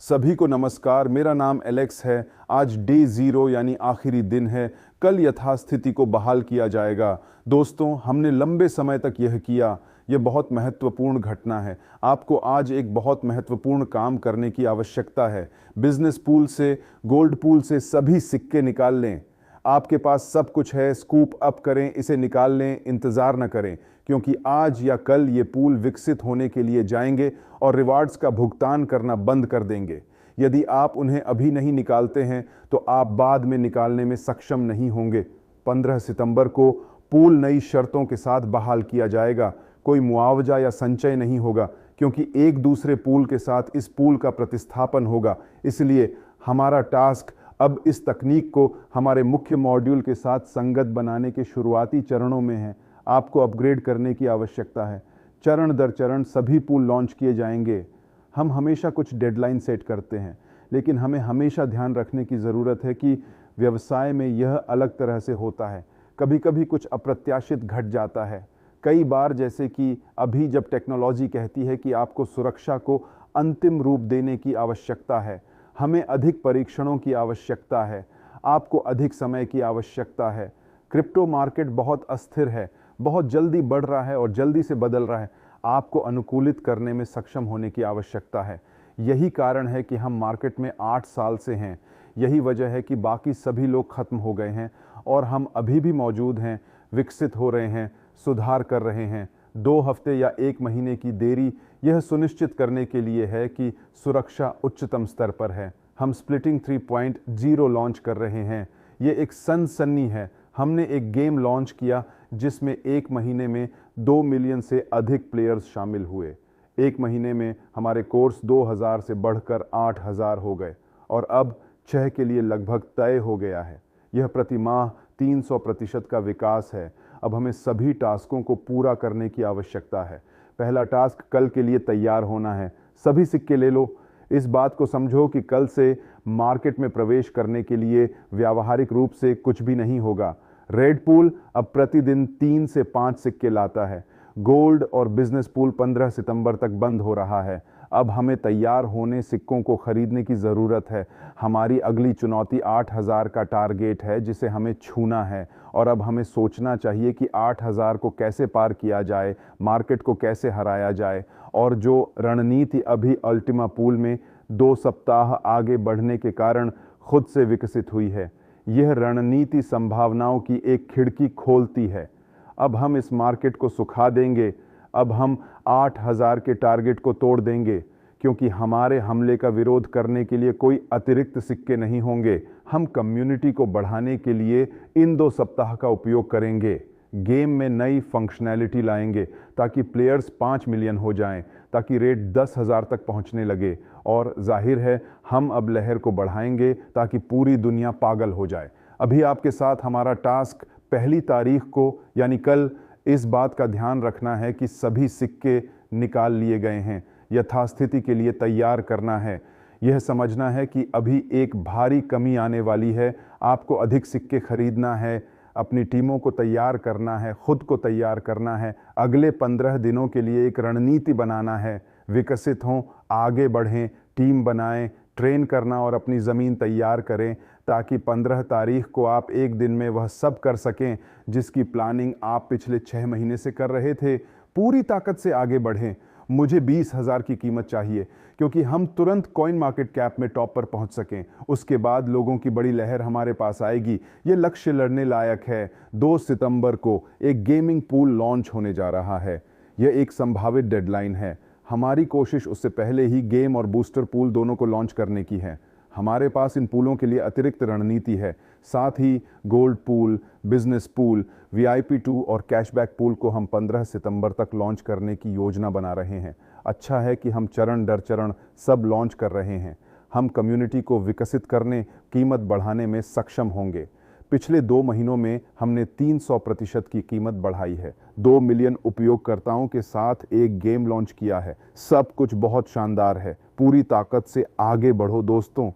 सभी को नमस्कार। मेरा नाम एलेक्स है। आज डे 0 यानी आखिरी दिन है। कल यथास्थिति को बहाल किया जाएगा। दोस्तों, हमने लंबे समय तक यह किया। यह बहुत महत्वपूर्ण घटना है। आपको आज एक बहुत महत्वपूर्ण काम करने की आवश्यकता है। बिजनेस पूल से, गोल्ड पूल से सभी सिक्के निकाल लें। आपके पास सब कुछ है, स्कूप अप करें, इसे निकाल लें, इंतज़ार न करें, क्योंकि आज या कल ये पूल विकसित होने के लिए जाएंगे और रिवार्ड्स का भुगतान करना बंद कर देंगे। यदि आप उन्हें अभी नहीं निकालते हैं तो आप बाद में निकालने में सक्षम नहीं होंगे। 15 सितंबर को पूल नई शर्तों के साथ बहाल किया जाएगा। कोई मुआवजा या संचय नहीं होगा, क्योंकि एक दूसरे पूल के साथ इस पूल का प्रतिस्थापन होगा। इसलिए हमारा टास्क अब इस तकनीक को हमारे मुख्य मॉड्यूल के साथ संगत बनाने के शुरुआती चरणों में है। आपको अपग्रेड करने की आवश्यकता है। चरण दर चरण सभी पूल लॉन्च किए जाएंगे। हम हमेशा कुछ डेडलाइन सेट करते हैं, लेकिन हमें हमेशा ध्यान रखने की ज़रूरत है कि व्यवसाय में यह अलग तरह से होता है। कभी कभी कुछ अप्रत्याशित घट जाता है। कई बार, जैसे कि अभी जब टेक्नोलॉजी कहती है कि आपको सुरक्षा को अंतिम रूप देने की आवश्यकता है, हमें अधिक परीक्षणों की आवश्यकता है, आपको अधिक समय की आवश्यकता है। क्रिप्टो मार्केट बहुत अस्थिर है, बहुत जल्दी बढ़ रहा है और जल्दी से बदल रहा है। आपको अनुकूलित करने में सक्षम होने की आवश्यकता है। यही कारण है कि हम मार्केट में 8 साल से हैं। यही वजह है कि बाकी सभी लोग खत्म हो गए हैं और हम अभी भी मौजूद हैं, विकसित हो रहे हैं, सुधार कर रहे हैं। 2 हफ्ते या 1 महीने की देरी यह सुनिश्चित करने के लिए है कि सुरक्षा उच्चतम स्तर पर है। हम स्प्लिटिंग 3.0 लॉन्च कर रहे हैं। ये एक सनसनी है। हमने एक गेम लॉन्च किया जिसमें 1 महीने में 2 मिलियन से अधिक प्लेयर्स शामिल हुए। 1 महीने में हमारे कोर्स 2000 से बढ़कर 8000 हो गए और अब 6 के लिए लगभग तय हो गया है। यह प्रति माह 300% का विकास है। अब हमें सभी टास्कों को पूरा करने की आवश्यकता है। पहला टास्क कल के लिए तैयार होना है। सभी सिक्के ले लो। इस बात को समझो कि कल से मार्केट में प्रवेश करने के लिए व्यावहारिक रूप से कुछ भी नहीं होगा। रेड पूल अब प्रतिदिन 3 से 5 सिक्के लाता है। गोल्ड और बिजनेस पूल 15 सितंबर तक बंद हो रहा है। अब हमें तैयार होने सिक्कों को खरीदने की ज़रूरत है। हमारी अगली चुनौती 8000 का टारगेट है, जिसे हमें छूना है। और अब हमें सोचना चाहिए कि 8000 को कैसे पार किया जाए, मार्केट को कैसे हराया जाए। और जो रणनीति अभी अल्टीमा पूल में 2 सप्ताह आगे बढ़ने के कारण खुद से विकसित हुई है, यह रणनीति संभावनाओं की एक खिड़की खोलती है। अब हम इस मार्केट को सुखा देंगे। अब हम 8000 के टारगेट को तोड़ देंगे, क्योंकि हमारे हमले का विरोध करने के लिए कोई अतिरिक्त सिक्के नहीं होंगे। हम कम्युनिटी को बढ़ाने के लिए इन 2 सप्ताह का उपयोग करेंगे। गेम में नई फंक्शनैलिटी लाएंगे ताकि प्लेयर्स 5 मिलियन हो जाएं, ताकि रेट 10,000 तक पहुंचने लगे। और जाहिर है, हम अब लहर को बढ़ाएंगे ताकि पूरी दुनिया पागल हो जाए। अभी आपके साथ हमारा टास्क पहली तारीख को यानी कल इस बात का ध्यान रखना है कि सभी सिक्के निकाल लिए गए हैं। यथास्थिति के लिए तैयार करना है। यह समझना है कि अभी एक भारी कमी आने वाली है। आपको अधिक सिक्के खरीदना है, अपनी टीमों को तैयार करना है, खुद को तैयार करना है। अगले 15 दिनों के लिए एक रणनीति बनाना है। विकसित हों, आगे बढ़ें, टीम बनाएं, ट्रेन करना और अपनी ज़मीन तैयार करें, ताकि 15 तारीख को आप एक दिन में वह सब कर सकें जिसकी प्लानिंग आप पिछले 6 महीने से कर रहे थे। पूरी ताकत से आगे बढ़ें। मुझे 20,000 की कीमत चाहिए, क्योंकि हम तुरंत कॉइन मार्केट कैप में टॉप पर पहुंच सकें। उसके बाद लोगों की बड़ी लहर हमारे पास आएगी। ये लक्ष्य लड़ने लायक है। 2 सितंबर को एक गेमिंग पूल लॉन्च होने जा रहा है। यह एक संभावित डेडलाइन है। हमारी कोशिश उससे पहले ही गेम और बूस्टर पूल दोनों को लॉन्च करने की है। हमारे पास इन पूलों के लिए अतिरिक्त रणनीति है। साथ ही gold pool, business pool, VIP2 और कैशबैक पूल को हम 15 सितंबर तक लॉन्च करने की योजना बना रहे हैं। अच्छा है कि हम चरण दर चरण सब लॉन्च कर रहे हैं। हम कम्युनिटी को विकसित करने, कीमत बढ़ाने में सक्षम होंगे। पिछले 2 महीनों में हमने 300% की कीमत बढ़ाई है। 2 मिलियन उपयोगकर्ताओं के साथ एक गेम लॉन्च किया है। सब कुछ बहुत शानदार है। पूरी ताकत से आगे बढ़ो दोस्तों।